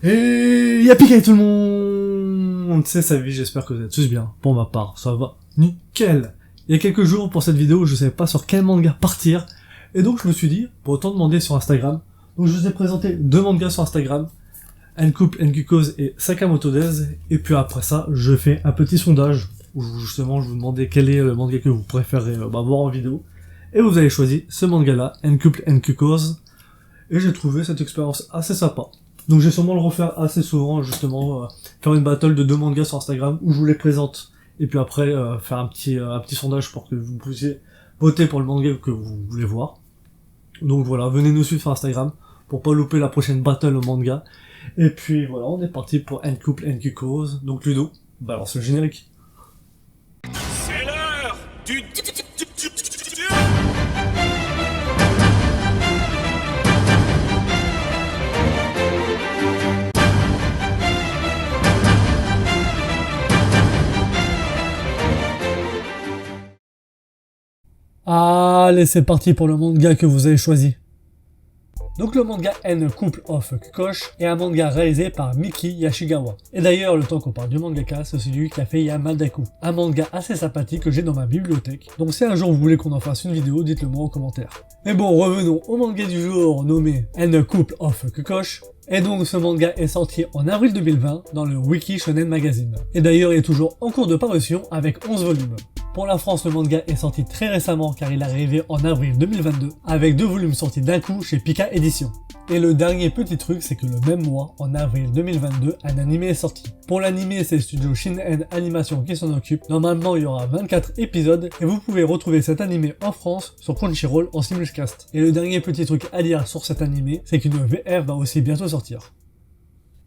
Et Yapika tout le monde, c'est sa vie, j'espère que vous êtes tous bien. Pour ma part, ça va nickel. Il y a quelques jours pour cette vidéo, je savais pas sur quel manga partir, et donc je me suis dit, pour autant demander sur Instagram, donc je vous ai présenté 2 mangas sur Instagram, N-Couple, N-Kukos et Sakamoto Days, et puis après ça, je fais un petit sondage, où justement je vous demandais quel est le manga que vous préférez voir en vidéo, et vous avez choisi ce manga-là, N-Couple, N-Kukos, et j'ai trouvé cette expérience assez sympa. Donc je vais sûrement le refaire assez souvent, justement, faire une battle de 2 mangas sur Instagram, où je vous les présente, et puis après faire un petit sondage pour que vous puissiez voter pour le manga que vous voulez voir. Donc voilà, venez nous suivre sur Instagram, pour pas louper la prochaine battle au manga. Et puis voilà, on est parti pour N-Couple, N-Kukos. Donc Ludo, balance le générique. C'est l'heure du... Allez, c'est parti pour le manga que vous avez choisi. Donc le manga N-Couple of Kukosh est un manga réalisé par Miki Yashigawa. Et d'ailleurs, le temps qu'on parle du mangaka, c'est celui qui a fait Yamadaku, un manga assez sympathique que j'ai dans ma bibliothèque. Donc si un jour vous voulez qu'on en fasse une vidéo, dites-le moi en commentaire. Mais bon, revenons au manga du jour nommé N-Couple of Kukosh. Et donc ce manga est sorti en avril 2020 dans le Wiki Shonen Magazine. Et d'ailleurs il est toujours en cours de parution avec 11 volumes. Pour la France, le manga est sorti très récemment car il est arrivé en avril 2022 avec 2 volumes sortis d'un coup chez Pika Édition. Et le dernier petit truc, c'est que le même mois, en avril 2022, un animé est sorti. Pour l'animé, c'est le studio Shin-En Animation qui s'en occupe. Normalement, il y aura 24 épisodes et vous pouvez retrouver cet animé en France sur Crunchyroll en simulcast. Et le dernier petit truc à dire sur cet animé, c'est qu'une VR va aussi bientôt sortir.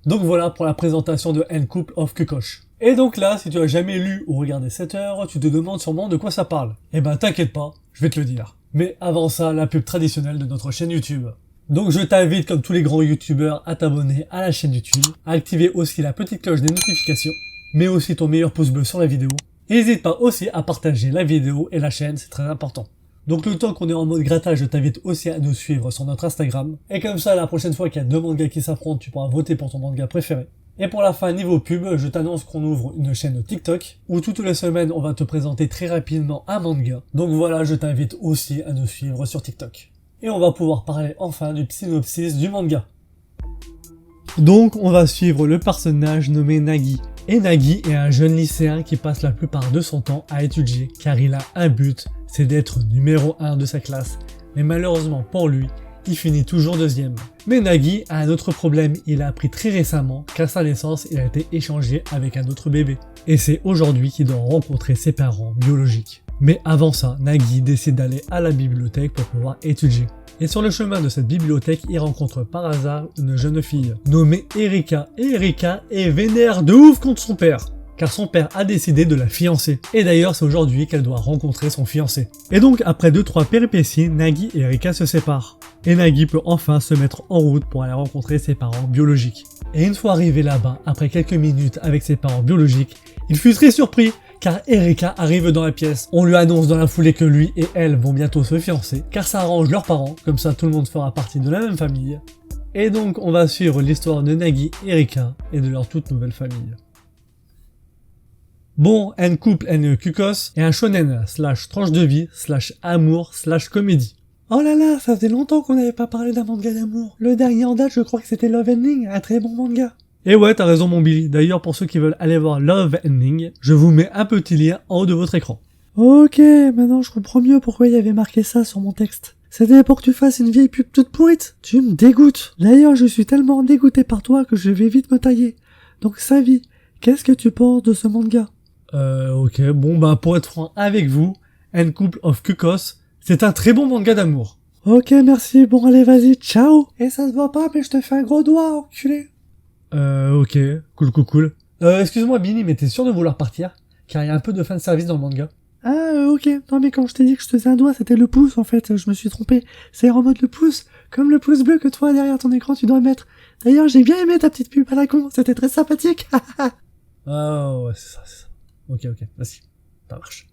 Donc voilà pour la présentation de N-Couple of Kukosh. Et donc là, si tu as jamais lu ou regardé cette heure, tu te demandes sûrement de quoi ça parle. Eh ben t'inquiète pas, je vais te le dire. Mais avant ça, la pub traditionnelle de notre chaîne YouTube. Donc je t'invite comme tous les grands youtubeurs à t'abonner à la chaîne YouTube, à activer aussi la petite cloche des notifications, mais aussi ton meilleur pouce bleu sur la vidéo. Et n'hésite pas aussi à partager la vidéo et la chaîne, c'est très important. Donc le temps qu'on est en mode grattage, je t'invite aussi à nous suivre sur notre Instagram. Et comme ça, la prochaine fois qu'il y a 2 mangas qui s'affrontent, tu pourras voter pour ton manga préféré. Et pour la fin, niveau pub, je t'annonce qu'on ouvre une chaîne TikTok, où toutes les semaines, on va te présenter très rapidement un manga. Donc voilà, je t'invite aussi à nous suivre sur TikTok. Et on va pouvoir parler enfin du synopsis du manga. Donc on va suivre le personnage nommé Nagi. Et Nagi est un jeune lycéen qui passe la plupart de son temps à étudier, car il a un but, c'est d'être numéro 1 de sa classe. Mais malheureusement pour lui, il finit toujours 2e. Mais Nagi a un autre problème, il a appris très récemment qu'à sa naissance, il a été échangé avec un autre bébé. Et c'est aujourd'hui qu'il doit rencontrer ses parents biologiques. Mais avant ça, Nagi décide d'aller à la bibliothèque pour pouvoir étudier. Et sur le chemin de cette bibliothèque, il rencontre par hasard une jeune fille nommée Erika. Et Erika est vénère de ouf contre son père, car son père a décidé de la fiancer. Et d'ailleurs, c'est aujourd'hui qu'elle doit rencontrer son fiancé. Et donc, après 2-3 péripéties, Nagi et Erika se séparent. Et Nagi peut enfin se mettre en route pour aller rencontrer ses parents biologiques. Et une fois arrivé là-bas, après quelques minutes avec ses parents biologiques, il fut très surpris, car Erika arrive dans la pièce. On lui annonce dans la foulée que lui et elle vont bientôt se fiancer, car ça arrange leurs parents, comme ça tout le monde fera partie de la même famille. Et donc on va suivre l'histoire de Nagi et Erika, et de leur toute nouvelle famille. Bon, N-Couple N-Kukos est un shonen / tranche de vie / amour / comédie. Oh là là, ça faisait longtemps qu'on n'avait pas parlé d'un manga d'amour. Le dernier en date, je crois que c'était Love Ending, un très bon manga. Et ouais, t'as raison mon Billy. D'ailleurs, pour ceux qui veulent aller voir Love Ending, je vous mets un petit lien en haut de votre écran. Ok, maintenant je comprends mieux pourquoi il y avait marqué ça sur mon texte. C'était pour que tu fasses une vieille pub toute pourrite. Tu me dégoûtes. D'ailleurs, je suis tellement dégoûté par toi que je vais vite me tailler. Donc, Savi, qu'est-ce que tu penses de ce manga? Ok, bon bah pour être franc avec vous, N-Couple of Kukos, c'est un très bon manga d'amour. Ok, merci, bon allez vas-y, ciao. Et ça se voit pas, mais je te fais un gros doigt, enculé. Ok, cool. Excuse-moi Billy, mais t'es sûr de vouloir partir? Car il y a un peu de fanservice dans le manga. Ok. Non mais quand je t'ai dit que je te faisais un doigt, c'était le pouce en fait, je me suis trompé. C'est en mode le pouce, comme le pouce bleu que toi derrière ton écran tu dois mettre. D'ailleurs j'ai bien aimé ta petite pub à la con, c'était très sympathique. Ah ouais, c'est ça. Ok, vas-y, ça marche.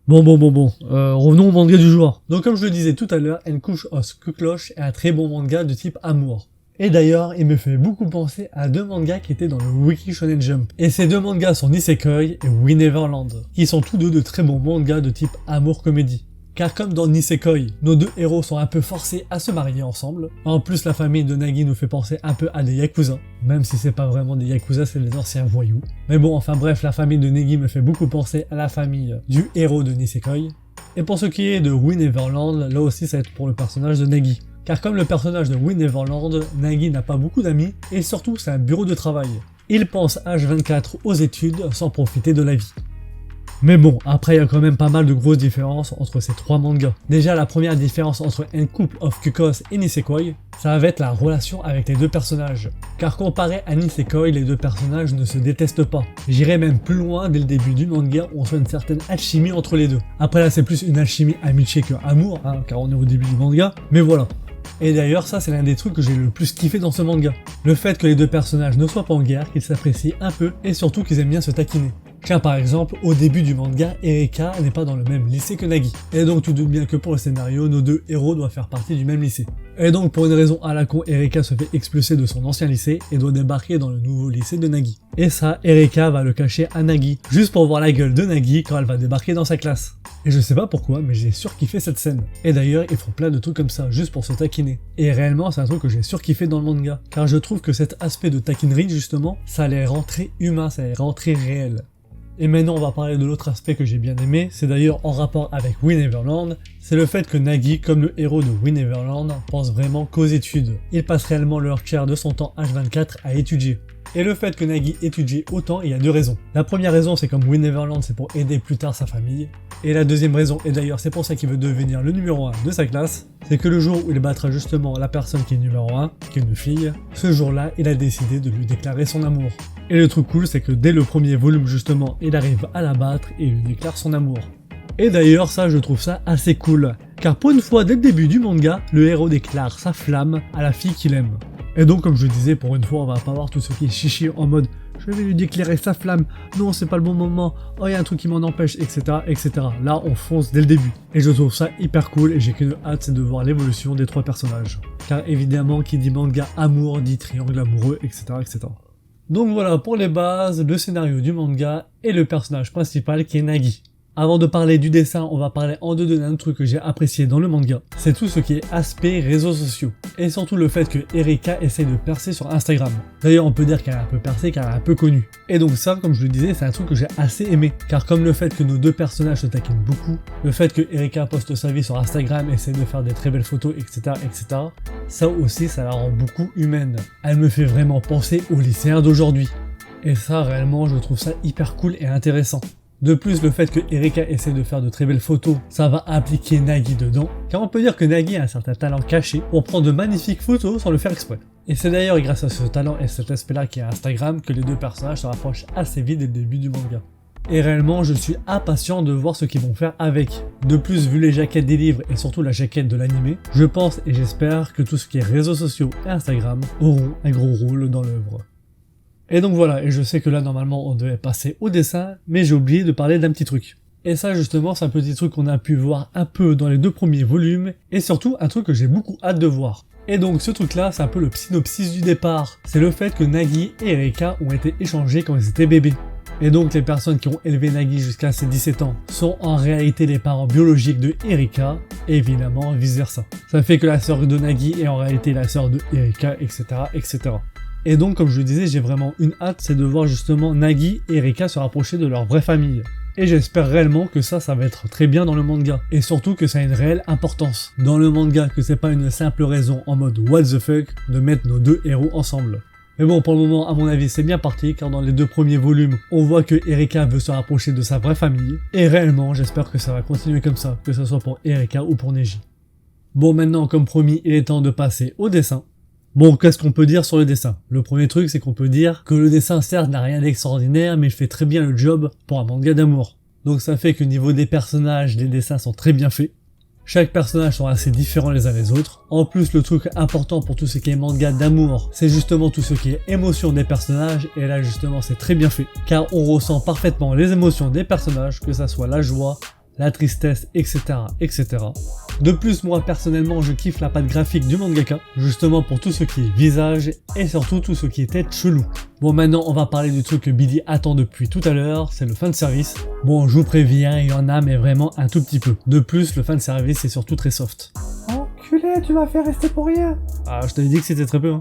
Bon, revenons au manga du jour. Donc comme je le disais tout à l'heure, N-Couple of Kukosh est un très bon manga de type amour. Et d'ailleurs, il me fait beaucoup penser à deux mangas qui étaient dans le Wiki Shonen Jump. Et ces deux mangas sont Nisekoi et We Neverland, qui sont tous deux de très bons mangas de type amour-comédie. Car comme dans Nisekoi, nos deux héros sont un peu forcés à se marier ensemble. En plus, la famille de Nagi nous fait penser un peu à des Yakuza. Même si c'est pas vraiment des Yakuza, c'est des anciens voyous. Mais bon, enfin bref, la famille de Nagi me fait beaucoup penser à la famille du héros de Nisekoi. Et pour ce qui est de We Neverland, là aussi ça va être pour le personnage de Nagi. Car comme le personnage de We Neverland, Nagi n'a pas beaucoup d'amis et surtout c'est un bureau de travail. Il pense H24 aux études sans profiter de la vie. Mais bon, après il y a quand même pas mal de grosses différences entre ces trois mangas. Déjà la première différence entre Un Couple of Cuckoos et Nisekoi, ça va être la relation avec les deux personnages. Car comparé à Nisekoi, les deux personnages ne se détestent pas. J'irai même plus loin dès le début du manga où on sent une certaine alchimie entre les deux. Après là c'est plus une alchimie amitié que amour, car on est au début du manga, mais voilà. Et d'ailleurs ça c'est l'un des trucs que j'ai le plus kiffé dans ce manga. Le fait que les deux personnages ne soient pas en guerre, qu'ils s'apprécient un peu et surtout qu'ils aiment bien se taquiner. Car par exemple, au début du manga, Erika n'est pas dans le même lycée que Nagi. Et donc tu doutes bien que pour le scénario, nos deux héros doivent faire partie du même lycée. Et donc pour une raison à la con, Erika se fait expulser de son ancien lycée et doit débarquer dans le nouveau lycée de Nagi. Et ça, Erika va le cacher à Nagi, juste pour voir la gueule de Nagi quand elle va débarquer dans sa classe. Et je sais pas pourquoi, mais j'ai surkiffé cette scène. Et d'ailleurs, ils font plein de trucs comme ça, juste pour se taquiner. Et réellement, c'est un truc que j'ai surkiffé dans le manga. Car je trouve que cet aspect de taquinerie, justement, ça les rend très humains, ça les rend très réels. Et maintenant on va parler de l'autre aspect que j'ai bien aimé, c'est d'ailleurs en rapport avec We Neverland, c'est le fait que Nagi, comme le héros de We Neverland, pense vraiment qu'aux études. Il passe réellement leur tiers de son temps H24 à étudier. Et le fait que Nagi étudie autant, il y a deux raisons. La première raison, c'est comme We Neverland, c'est pour aider plus tard sa famille. Et la deuxième raison, et d'ailleurs c'est pour ça qu'il veut devenir le numéro 1 de sa classe, c'est que le jour où il battra justement la personne qui est numéro 1, qui est une fille, ce jour-là, il a décidé de lui déclarer son amour. Et le truc cool, c'est que dès le premier volume justement, il arrive à la battre et il lui déclare son amour. Et d'ailleurs ça, je trouve ça assez cool. Car pour une fois, dès le début du manga, le héros déclare sa flamme à la fille qu'il aime. Et donc comme je disais, pour une fois, on va pas voir tout ce qui est chichi en mode je vais lui déclarer sa flamme, non c'est pas le bon moment, oh il y a un truc qui m'en empêche, etc., etc. Là on fonce dès le début. Et je trouve ça hyper cool et j'ai qu'une hâte, c'est de voir l'évolution des trois personnages. Car évidemment, qui dit manga amour dit triangle amoureux, etc., etc. Donc voilà pour les bases, le scénario du manga et le personnage principal qui est Nagi. Avant de parler du dessin, on va parler en deux d'un truc que j'ai apprécié dans le manga. C'est tout ce qui est aspect réseaux sociaux. Et surtout le fait que Erika essaye de percer sur Instagram. D'ailleurs, on peut dire qu'elle a un peu percé car elle est un peu connue. Et donc ça, comme je le disais, c'est un truc que j'ai assez aimé. Car comme le fait que nos deux personnages se taquinent beaucoup, le fait que Erika poste sa vie sur Instagram, essaie de faire des très belles photos, etc., etc., ça aussi, ça la rend beaucoup humaine. Elle me fait vraiment penser aux lycéens d'aujourd'hui. Et ça, réellement, je trouve ça hyper cool et intéressant. De plus, le fait que Erika essaie de faire de très belles photos, ça va impliquer Nagi dedans, car on peut dire que Nagi a un certain talent caché pour prendre de magnifiques photos sans le faire exprès. Et c'est d'ailleurs grâce à ce talent et cet aspect-là qui est Instagram que les deux personnages se rapprochent assez vite dès le début du manga. Et réellement, je suis impatient de voir ce qu'ils vont faire avec. De plus, vu les jaquettes des livres et surtout la jaquette de l'anime, je pense et j'espère que tout ce qui est réseaux sociaux et Instagram auront un gros rôle dans l'œuvre. Et donc voilà, et je sais que là normalement on devait passer au dessin, mais j'ai oublié de parler d'un petit truc. Et ça justement c'est un petit truc qu'on a pu voir un peu dans les deux premiers volumes, et surtout un truc que j'ai beaucoup hâte de voir. Et donc ce truc là c'est un peu le synopsis du départ, c'est le fait que Nagi et Erika ont été échangés quand ils étaient bébés. Et donc les personnes qui ont élevé Nagi jusqu'à ses 17 ans sont en réalité les parents biologiques de Erika, et évidemment vice versa. Ça fait que la sœur de Nagi est en réalité la sœur de Erika, etc., etc. Et donc, comme je le disais, j'ai vraiment une hâte, c'est de voir justement Nagi et Erika se rapprocher de leur vraie famille. Et j'espère réellement que ça va être très bien dans le manga. Et surtout que ça a une réelle importance dans le manga, que c'est pas une simple raison en mode what the fuck de mettre nos deux héros ensemble. Mais bon, pour le moment, à mon avis, c'est bien parti, car dans les deux premiers volumes, on voit que Erika veut se rapprocher de sa vraie famille. Et réellement, j'espère que ça va continuer comme ça, que ce soit pour Erika ou pour Neji. Bon, maintenant, comme promis, il est temps de passer au dessin. Bon, qu'est-ce qu'on peut dire sur le dessin? Le premier truc, c'est qu'on peut dire que le dessin, certes, n'a rien d'extraordinaire, mais il fait très bien le job pour un manga d'amour. Donc ça fait que au niveau des personnages, les dessins sont très bien faits. Chaque personnage sont assez différents les uns les autres. En plus, le truc important pour tout ce qui est manga d'amour, c'est justement tout ce qui est émotion des personnages, et là justement c'est très bien fait. Car on ressent parfaitement les émotions des personnages, que ça soit la joie, la tristesse, etc., etc. De plus, moi personnellement, je kiffe la patte graphique du mangaka, justement pour tout ce qui est visage et surtout tout ce qui est tête chelou. Bon, maintenant on va parler du truc que Billy attend depuis tout à l'heure, c'est le fanservice. Bon, je vous préviens, il y en a mais vraiment un tout petit peu. De plus, le fanservice est surtout très soft. Enculé, tu m'as fait rester pour rien. Ah, je t'avais dit que c'était très peu, hein.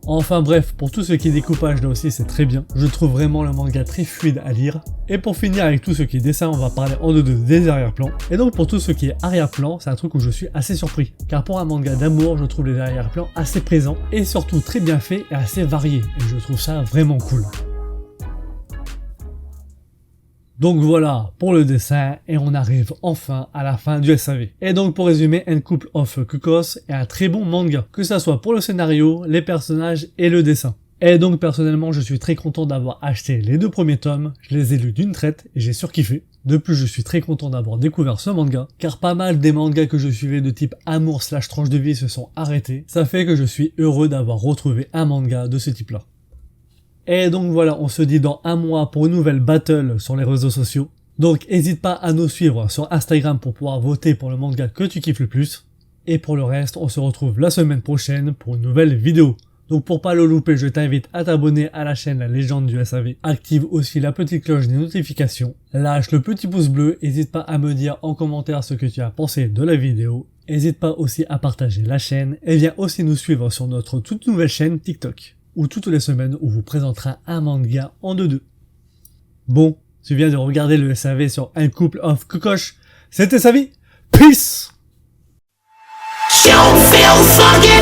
Enfin bref, pour tout ce qui est découpage là aussi c'est très bien, je trouve vraiment le manga très fluide à lire. Et pour finir avec tout ce qui est dessin, on va parler en deux des arrière-plans. Et donc pour tout ce qui est arrière-plan, c'est un truc où je suis assez surpris. Car pour un manga d'amour, je trouve les arrière-plans assez présents et surtout très bien faits et assez variés. Et je trouve ça vraiment cool. Donc voilà pour le dessin et on arrive enfin à la fin du SAV. Et donc pour résumer, Un Couple of Cuckoos est un très bon manga, que ça soit pour le scénario, les personnages et le dessin. Et donc personnellement je suis très content d'avoir acheté les 2 premiers tomes, je les ai lus d'une traite et j'ai surkiffé. De plus je suis très content d'avoir découvert ce manga, car pas mal des mangas que je suivais de type amour / tranche de vie se sont arrêtés. Ça fait que je suis heureux d'avoir retrouvé un manga de ce type là. Et donc voilà, on se dit dans un mois pour une nouvelle battle sur les réseaux sociaux. Donc n'hésite pas à nous suivre sur Instagram pour pouvoir voter pour le manga que tu kiffes le plus. Et pour le reste, on se retrouve la semaine prochaine pour une nouvelle vidéo. Donc pour pas le louper, je t'invite à t'abonner à la chaîne La Légende du SAV. Active aussi la petite cloche des notifications. Lâche le petit pouce bleu. N'hésite pas à me dire en commentaire ce que tu as pensé de la vidéo. N'hésite pas aussi à partager la chaîne. Et viens aussi nous suivre sur notre toute nouvelle chaîne TikTok, où toutes les semaines on vous présentera un manga en 2-2. Bon, tu viens de regarder le SAV sur Un Couple of Cuckoos. C'était sa vie. Peace! You feel fucking